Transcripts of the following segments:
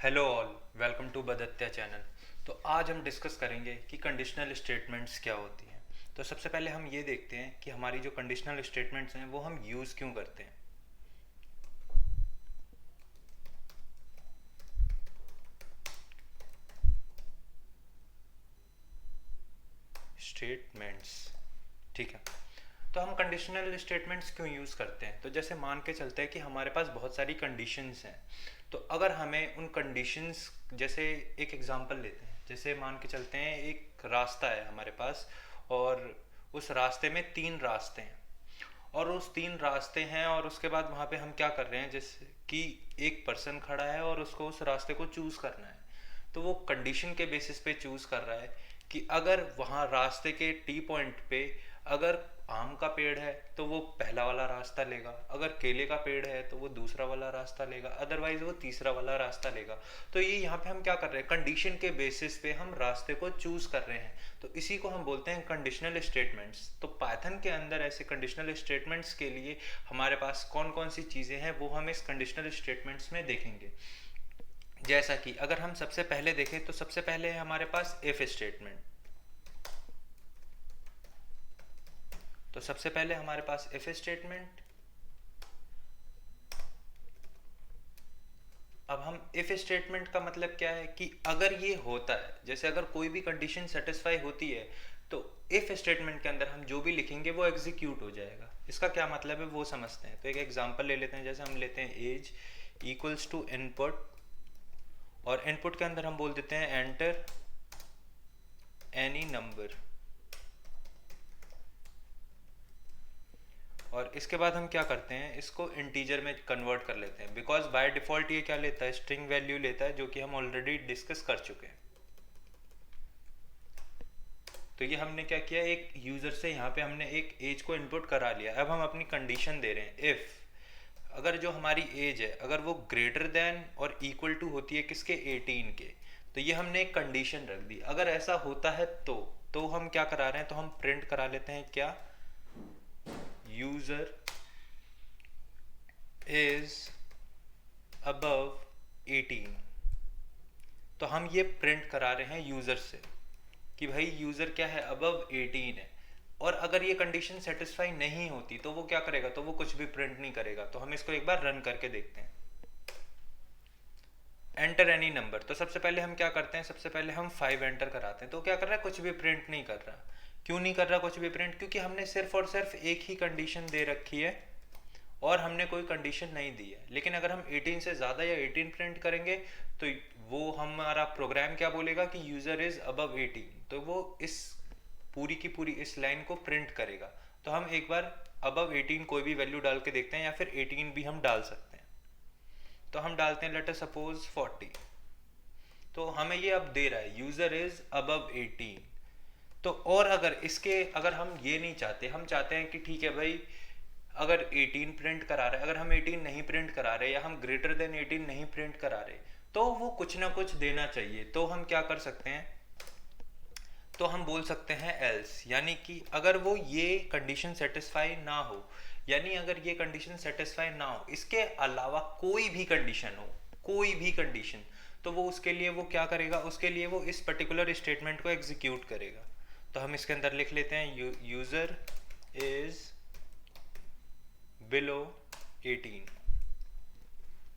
Hello all, welcome to बदत्या channel. तो आज हम डिस्कस करेंगे कि कंडीशनल स्टेटमेंट्स क्या होती हैं। तो सबसे पहले हम ये देखते हैं कि हमारी जो कंडीशनल स्टेटमेंट्स हैं वो हम यूज़ क्यों करते हैं। स्टेटमेंट्स, ठीक है। तो हम कंडीशनल स्टेटमेंट्स क्यों यूज़ करते हैं, तो जैसे मान के चलते हैं कि हमारे पास बहुत सारी कंडीशंस हैं। तो अगर हमें उन कंडीशंस, जैसे एक एग्जांपल लेते हैं, जैसे मान के चलते हैं एक रास्ता है हमारे पास और उस रास्ते में तीन रास्ते हैं और उस तीन रास्ते हैं और उसके बाद वहाँ पे हम क्या कर रहे हैं, जैसे कि एक पर्सन खड़ा है और उसको उस रास्ते को चूज़ करना है। तो वो कंडीशन के बेसिस पे चूज़ कर रहा है कि अगर वहाँ रास्ते के टी पॉइंट पे अगर आम का पेड़ है तो वो पहला वाला रास्ता लेगा, अगर केले का पेड़ है तो वो दूसरा वाला रास्ता लेगा, अदरवाइज वो तीसरा वाला रास्ता लेगा। तो ये यहाँ पे हम क्या कर रहे हैं, कंडीशन के बेसिस पे हम रास्ते को चूज कर रहे हैं। तो इसी को हम बोलते हैं कंडीशनल स्टेटमेंट्स। तो पाइथन के अंदर ऐसे कंडीशनल स्टेटमेंट्स के लिए हमारे पास कौन कौन सी चीज़ें हैं वो हम इस कंडीशनल स्टेटमेंट्स में देखेंगे। जैसा कि अगर हम सबसे पहले देखें तो सबसे पहले है हमारे पास इफ स्टेटमेंट। तो सबसे पहले हमारे पास इफ स्टेटमेंट। अब हम इफ स्टेटमेंट का मतलब क्या है कि अगर ये होता है, जैसे अगर कोई भी कंडीशन सेटिस्फाई होती है तो इफ स्टेटमेंट के अंदर हम जो भी लिखेंगे वो एग्जीक्यूट हो जाएगा। इसका क्या मतलब है वो समझते हैं। तो एक एग्जांपल ले लेते हैं, जैसे हम लेते हैं एज इक्वल्स टू इनपुट और इनपुट के अंदर हम बोल देते हैं एंटर एनी नंबर और इसके बाद हम क्या करते हैं, इसको इंटीजर में कन्वर्ट कर लेते हैं, बिकॉज बाय डिफॉल्ट ये क्या लेता है, स्ट्रिंग वैल्यू लेता है, जो कि हम ऑलरेडी डिस्कस कर चुके हैं। तो ये हमने क्या किया, एक यूजर से यहाँ पे हमने एक एज को इनपुट करा लिया। अब हम अपनी कंडीशन दे रहे हैं, इफ अगर जो हमारी एज है अगर वो ग्रेटर देन और इक्वल टू होती है किसके, 18 के। तो ये हमने एक कंडीशन रख दी। अगर ऐसा होता है तो हम क्या करा रहे हैं, तो हम प्रिंट करा लेते हैं क्या, यूजर इज अबव 18। तो हम ये प्रिंट करा रहे हैं यूजर से कि भाई यूजर क्या है, अबव 18 है। और अगर ये कंडीशन सेटिस्फाई नहीं होती तो वो क्या करेगा, तो वो कुछ भी प्रिंट नहीं करेगा। तो हम इसको एक बार रन करके देखते हैं। एंटर एनी नंबर, तो सबसे पहले हम क्या करते हैं, सबसे पहले हम 5 एंटर कराते हैं। तो क्या कर रहा है, कुछ भी प्रिंट नहीं कर रहा। क्यों नहीं कर रहा कुछ भी प्रिंट, क्योंकि हमने सिर्फ और सिर्फ एक ही कंडीशन दे रखी है और हमने कोई कंडीशन नहीं दी है। लेकिन अगर हम 18 से ज़्यादा या 18 प्रिंट करेंगे तो वो हमारा प्रोग्राम क्या बोलेगा कि यूज़र इज़ अबव 18। तो वो इस पूरी की पूरी इस लाइन को प्रिंट करेगा। तो हम एक बार अबव 18 कोई भी वैल्यू डाल के देखते हैं, या फिर 18 भी हम डाल सकते हैं। तो हम डालते हैं लेट अस सपोज 40। तो हमें ये अब दे रहा है यूज़र इज़ अबव 18। तो और अगर इसके, अगर हम ये नहीं चाहते, हम चाहते हैं कि ठीक है भाई अगर 18 प्रिंट करा रहे, अगर हम 18 नहीं प्रिंट करा रहे या हम ग्रेटर देन 18 नहीं प्रिंट करा रहे, तो वो कुछ ना कुछ देना चाहिए। तो हम क्या कर सकते हैं, तो हम बोल सकते हैं एल्स, यानी कि अगर वो ये कंडीशन सेटिस्फाई ना हो, यानी अगर ये कंडीशन सेटिस्फाई ना हो, इसके अलावा कोई भी कंडीशन हो, कोई भी कंडीशन, तो वो उसके लिए वो क्या करेगा, उसके लिए वो इस पर्टिकुलर स्टेटमेंट को एग्जीक्यूट करेगा। तो हम इसके अंदर लिख लेते हैं यूजर इज बिलो 18।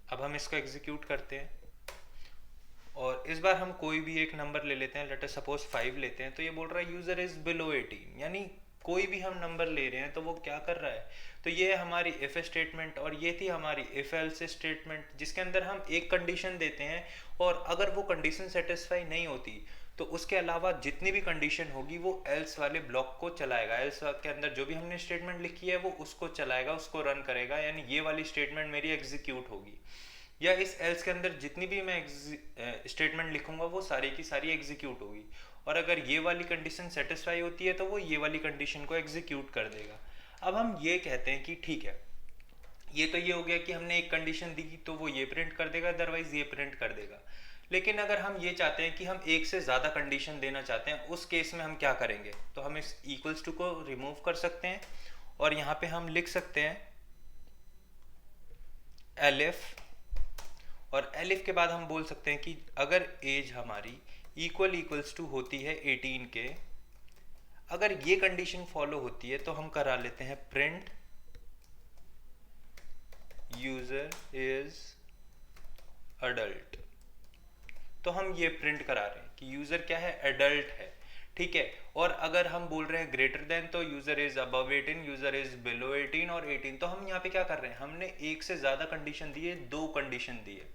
अब हम इसको एग्जीक्यूट करते हैं और इस बार हम कोई भी एक नंबर ले लेते हैं, लेट अस सपोज 5 लेते हैं। तो ये बोल रहा है यूजर इज बिलो 18, यानी कोई भी हम नंबर ले रहे हैं तो वो क्या कर रहा है। तो ये है हमारी इफ स्टेटमेंट और ये थी हमारी इफ एल्स स्टेटमेंट, जिसके अंदर हम एक कंडीशन देते हैं और अगर वो कंडीशन सेटिस्फाई नहीं होती तो उसके अलावा जितनी भी कंडीशन होगी वो एल्स वाले ब्लॉक को चलाएगा। एल्स के अंदर जो भी हमने स्टेटमेंट लिखी है वो उसको चलाएगा, उसको रन करेगा, यानी ये वाली स्टेटमेंट मेरी एग्जीक्यूट होगी। या इस एल्स के अंदर जितनी भी मैं स्टेटमेंट लिखूंगा वो सारी की सारी एग्जीक्यूट होगी। और अगर ये वाली कंडीशन सेटिस्फाई होती है तो वो ये वाली कंडीशन को एग्जीक्यूट कर देगा। अब हम ये कहते हैं कि ठीक है, ये तो ये हो गया कि हमने एक कंडीशन दी तो वो ये प्रिंट कर देगा, अदरवाइज ये प्रिंट कर देगा। लेकिन अगर हम ये चाहते हैं कि हम एक से ज़्यादा कंडीशन देना चाहते हैं, उस केस में हम क्या करेंगे, तो हम इस इक्वल्स टू को रिमूव कर सकते हैं और यहाँ पे हम लिख सकते हैं एलिफ और एलिफ के बाद हम बोल सकते हैं कि अगर एज हमारी इक्वल्स टू होती है 18 के, अगर ये कंडीशन फॉलो होती है तो हम करा लेते हैं प्रिंट यूजर इज अडल्ट। तो हम ये प्रिंट करा रहे हैं कि यूजर क्या है, एडल्ट है, ठीक है। और अगर हम बोल रहे हैं ग्रेटर देन, तो user is above 18, user is below 18 और 18। तो हम यहाँ पे क्या कर रहे हैं, हमने एक से ज्यादा कंडीशन दी है, दो कंडीशन दी है,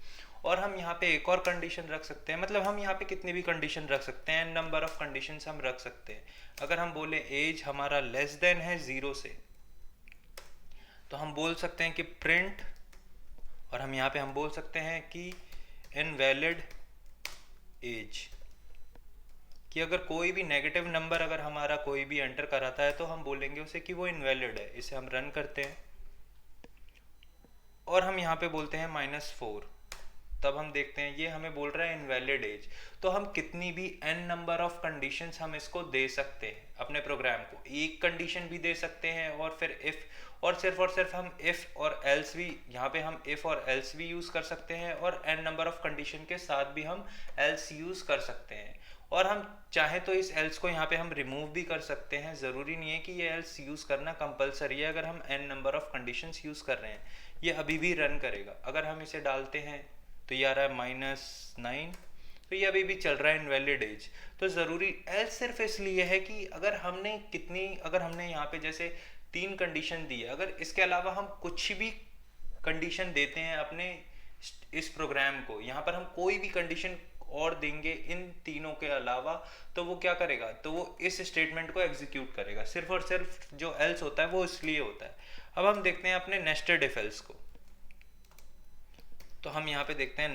और हम यहाँ पे एक और कंडीशन रख सकते हैं। मतलब हम यहाँ पे कितनी भी कंडीशन रख सकते हैं, नंबर ऑफ कंडीशन हम रख सकते हैं। अगर हम बोले एज हमारा लेस देन है 0 से, तो हम बोल सकते हैं कि प्रिंट, और हम यहाँ पे हम बोल सकते हैं कि इनवैलिड एज, कि अगर कोई भी नेगेटिव नंबर अगर हमारा कोई भी एंटर कराता है तो हम बोलेंगे उसे कि वो इनवैलिड है। इसे हम रन करते हैं और हम यहाँ पे बोलते हैं -4, तब हम देखते हैं ये हमें बोल रहा है इनवैलिड एज। तो हम कितनी भी n नंबर ऑफ कंडीशंस हम इसको दे सकते हैं अपने प्रोग्राम को, एक कंडीशन भी दे सकते हैं और फिर इफ, और सिर्फ हम इफ और एल्स भी, यहाँ पे हम इफ और एल्स भी यूज कर सकते हैं, और n नंबर ऑफ कंडीशन के साथ भी हम एल्स यूज कर सकते हैं। और हम चाहे तो इस एल्स को यहाँ पे हम रिमूव भी कर सकते हैं, ज़रूरी नहीं है कि ये एल्स यूज़ करना कंपलसरी है। अगर हम n number of conditions use कर रहे हैं, ये अभी भी रन करेगा। अगर हम इसे डालते हैं तो ये आ रहा है -9, तो ये अभी भी चल रहा है इनवैलिड एज। तो ज़रूरी एल्स सिर्फ इसलिए है कि अगर हमने अगर हमने यहाँ पे जैसे 3 कंडीशन दी है, अगर इसके अलावा हम कुछ भी कंडीशन देते हैं अपने इस प्रोग्राम को, यहाँ पर हम कोई भी कंडीशन और देंगे इन तीनों के अलावा, तो वो क्या करेगा, तो वो इस स्टेटमेंट को एग्जीक्यूट करेगा। सिर्फ और सिर्फ जो एल्स होता है वो इसलिए होता है। अब हम देखते हैं अपने नेस्टेड इफ एल्स को। तो हम यहाँ पे देखते हैं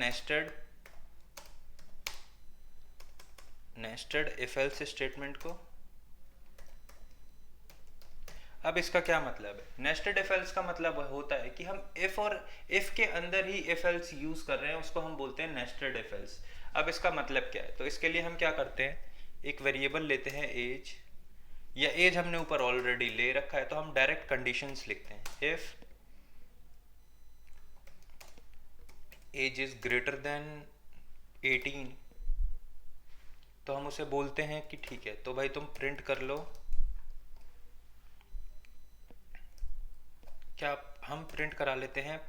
नेस्टेड इफ एल्स स्टेटमेंट को। अब इसका क्या मतलब है, नेस्टेड इफ एल्स का मतलब होता है कि हम इफ और इफ के अंदर ही इफ एल्स यूज कर रहे हैं, उसको हम बोलते हैं नेस्टेड इफ एल्स। अब इसका मतलब क्या है, तो इसके लिए हम क्या करते हैं, एक वेरिएबल लेते हैं एज, या एज हमने ऊपर ऑलरेडी ले रखा है, तो हम डायरेक्ट कंडीशंस लिखते हैं। If age is greater than 18, तो हम उसे बोलते हैं कि ठीक है, तो भाई तुम प्रिंट कर लो, क्या हम प्रिंट करा लेते हैं,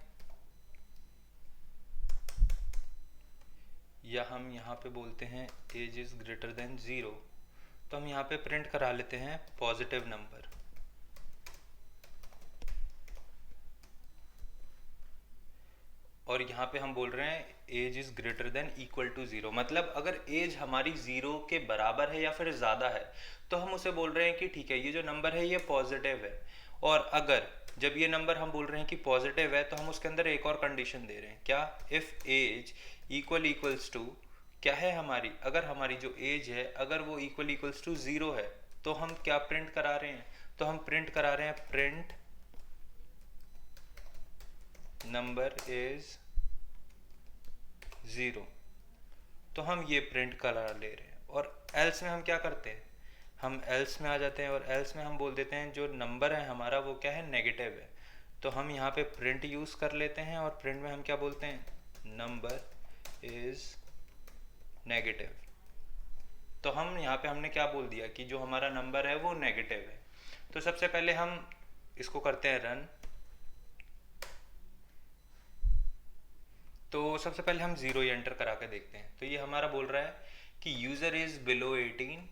या हम यहाँ पे बोलते हैं एज इज ग्रेटर देन 0, तो हम यहाँ पे प्रिंट करा लेते हैं पॉजिटिव नंबर। और यहाँ पे हम बोल रहे हैं age is greater than equal to 0, मतलब अगर एज हमारी 0 के बराबर है या फिर ज़्यादा है, तो हम उसे बोल रहे हैं कि ठीक है, ये जो नंबर है ये पॉजिटिव है। और अगर जब ये नंबर हम बोल रहे हैं कि पॉजिटिव है, तो हम उसके अंदर एक और कंडीशन दे रहे हैं, क्या, इफ एज इक्वल्स टू, क्या है हमारी, अगर हमारी जो एज है अगर वो इक्वल्स टू 0 है, तो हम क्या प्रिंट करा रहे हैं, तो हम प्रिंट करा रहे हैं प्रिंट नंबर इज 0। तो हम ये प्रिंट करा ले रहे हैं। और एल्स में हम क्या करते हैं, हम एल्स में आ जाते हैं और एल्स में हम बोल देते हैं जो नंबर है हमारा वो क्या है, नेगेटिव है। तो हम यहाँ पे प्रिंट यूज़ कर लेते हैं और प्रिंट में हम क्या बोलते हैं, नंबर इज नेगेटिव। तो हम यहाँ पे हमने क्या बोल दिया कि जो हमारा नंबर है वो नेगेटिव है। तो सबसे पहले हम इसको करते हैं रन। तो सबसे पहले हम 0 एंटर करा के देखते हैं। तो ये हमारा बोल रहा है कि यूज़र इज़ बिलो 18,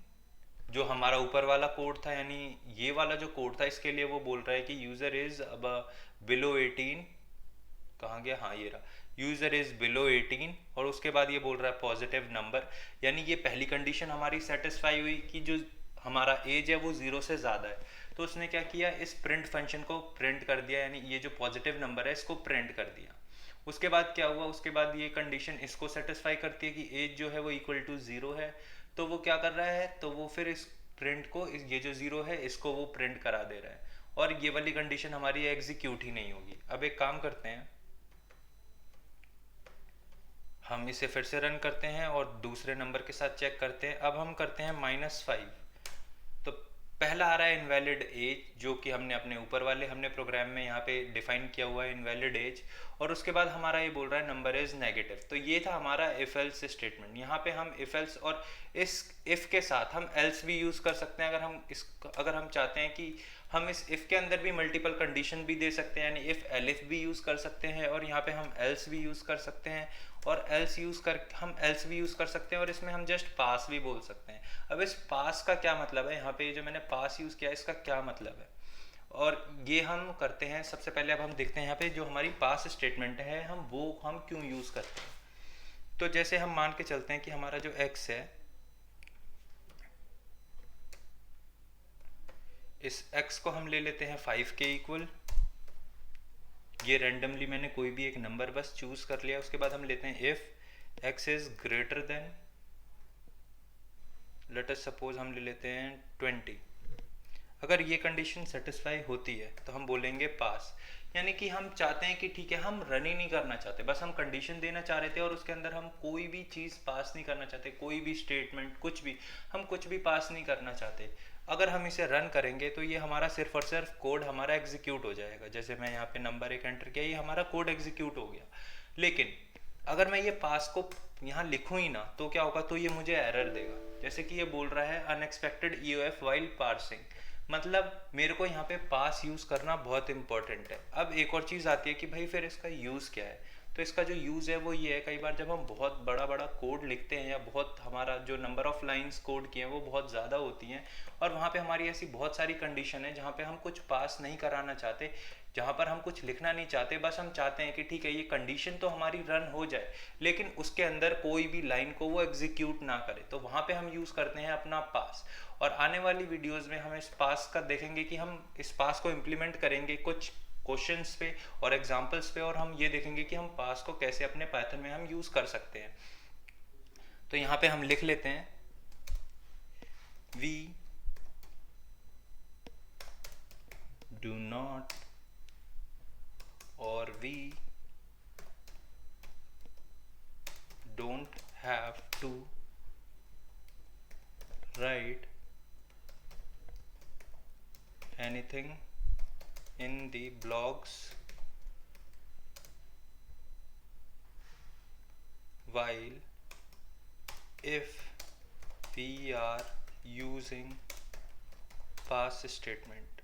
जो हमारा ऊपर वाला कोड था, यानी ये वाला जो कोड था, इसके लिए वो बोल रहा है कि यूज़र इज़ अब बिलो 18, कहाँ गया, हाँ ये रहा, यूज़र इज़ बिलो 18, और उसके बाद ये बोल रहा है पॉजिटिव नंबर। यानी ये पहली कंडीशन हमारी सेटिस्फाई हुई कि जो हमारा एज है वो 0 से ज़्यादा है। तो उसने क्या किया, इस प्रिंट फंक्शन को प्रिंट कर दिया, यानी ये जो पॉजिटिव नंबर है इसको प्रिंट कर दिया। उसके बाद क्या हुआ, उसके बाद ये कंडीशन इसको सेटिस्फाई करती है कि एज जो है वो इक्वल टू 0 है। तो वो क्या कर रहा है, तो वो फिर इस प्रिंट को, ये जो 0 है इसको वो प्रिंट करा दे रहा है, और ये वाली कंडीशन हमारी एग्जीक्यूट ही नहीं होगी। अब एक काम करते हैं, हम इसे फिर से रन करते हैं और दूसरे नंबर के साथ चेक करते हैं। अब हम करते हैं -5, तो पहला आ रहा है इनवैलिड एज, जो कि हमने अपने ऊपर वाले हमने प्रोग्राम में यहाँ पे डिफाइन किया हुआ है इनवैलिड एज, और उसके बाद हमारा ये बोल रहा है नंबर इज नेगेटिव। तो ये था हमारा इफ एल्स स्टेटमेंट। यहाँ पे हम इफ एल्स और इस इफ के साथ हम एल्स भी यूज कर सकते हैं। अगर हम चाहते हैं कि हम इस इफ के अंदर भी मल्टीपल कंडीशन भी दे सकते हैं, यानी इफ एलिफ भी यूज कर सकते हैं, और यहाँ पे हम एल्स भी यूज कर सकते हैं, और हम एल्स भी यूज कर सकते हैं, और इसमें हम जस्ट पास भी बोल सकते हैं। अब इस पास का क्या मतलब है, यहाँ पे जो मैंने पास यूज किया इसका क्या मतलब है, और ये हम करते हैं। सबसे पहले अब हम देखते हैं यहाँ पे जो हमारी पास स्टेटमेंट है हम क्यों यूज करते हैं। तो जैसे हम मान के चलते हैं कि हमारा जो x है, इस x को हम ले लेते हैं 5 के इक्वल। ये रैंडमली मैंने कोई भी एक नंबर बस चूज कर लिया। उसके बाद हम लेते हैं if x is greater then, let us suppose हम ले लेते हैं 20। अगर ये कंडीशन सेटिस्फाई होती है तो हम बोलेंगे पास। यानी कि हम चाहते हैं कि ठीक है, हम रन ही नहीं करना चाहते, बस हम कंडीशन देना चाह रहे थे और उसके अंदर हम कोई भी चीज़ पास नहीं करना चाहते, कोई भी स्टेटमेंट कुछ भी पास नहीं करना चाहते। अगर हम इसे रन करेंगे तो ये हमारा सिर्फ और सिर्फ कोड हमारा एग्जीक्यूट हो जाएगा। जैसे मैं यहाँ पे नंबर 1 एंटर किया, ये हमारा कोड एग्जीक्यूट हो गया। लेकिन अगर मैं ये पास को यहाँ लिखूँ ही ना तो क्या होगा, तो ये मुझे एरर देगा। जैसे कि ये बोल रहा है अनएक्सपेक्टेड ईओएफ वाइल पार्सिंग, मतलब मेरे को यहाँ पे पास यूज करना बहुत इंपॉर्टेंट है। अब एक और चीज आती है कि भाई फिर इसका यूज क्या है। तो इसका जो यूज है वो ये है, कई बार जब हम बहुत बड़ा बड़ा कोड लिखते हैं या बहुत हमारा जो नंबर ऑफ लाइंस कोड की हैं वो बहुत ज़्यादा होती हैं, और वहाँ पे हमारी ऐसी बहुत सारी कंडीशन है जहाँ पे हम कुछ पास नहीं कराना चाहते, जहाँ पर हम कुछ लिखना नहीं चाहते, बस हम चाहते हैं कि ठीक है ये कंडीशन तो हमारी रन हो जाए लेकिन उसके अंदर कोई भी लाइन को वो एग्जीक्यूट ना करे। तो वहाँ पे हम यूज़ करते हैं अपना पास। और आने वाली वीडियोस में हम इस पास का देखेंगे कि हम इस पास को इम्प्लीमेंट करेंगे कुछ क्वेश्चंस पे और एग्जांपल्स पे, और हम ये देखेंगे कि हम पास को कैसे अपने पाइथन में हम यूज कर सकते हैं। तो यहाँ पे हम लिख लेते हैं वी डू नॉट और we don't have to write anything in the blocks while if we are using pass statement।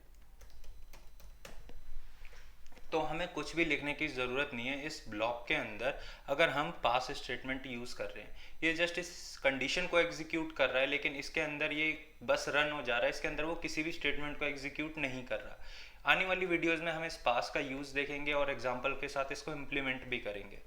तो हमें कुछ भी लिखने की ज़रूरत नहीं है इस ब्लॉक के अंदर अगर हम पास स्टेटमेंट यूज़ कर रहे हैं। ये जस्ट इस कंडीशन को एग्जीक्यूट कर रहा है, लेकिन इसके अंदर ये बस रन हो जा रहा है, इसके अंदर वो किसी भी स्टेटमेंट को एग्जीक्यूट नहीं कर रहा। आने वाली वीडियोस में हम इस पास का यूज़ देखेंगे और एग्जांपल के साथ इसको इम्प्लीमेंट भी करेंगे।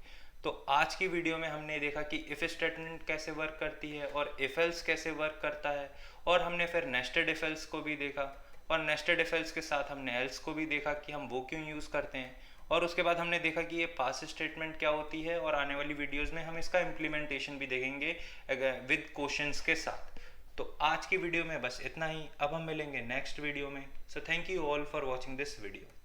तो आज की वीडियो में हमने देखा कि इफ़ स्टेटमेंट कैसे वर्क करती है और इफ एल्स कैसे वर्क करता है, और हमने फिर नेस्टेड इफ एल्स को भी देखा, और नेस्टेड इफ एल्स के साथ हमने एल्स को भी देखा कि हम वो क्यों यूज़ करते हैं, और उसके बाद हमने देखा कि ये पास स्टेटमेंट क्या होती है, और आने वाली वीडियोस में हम इसका इम्प्लीमेंटेशन भी देखेंगे विद क्वेश्चंस के साथ। तो आज की वीडियो में बस इतना ही। अब हम मिलेंगे नेक्स्ट वीडियो में। So thank you all for watching this video.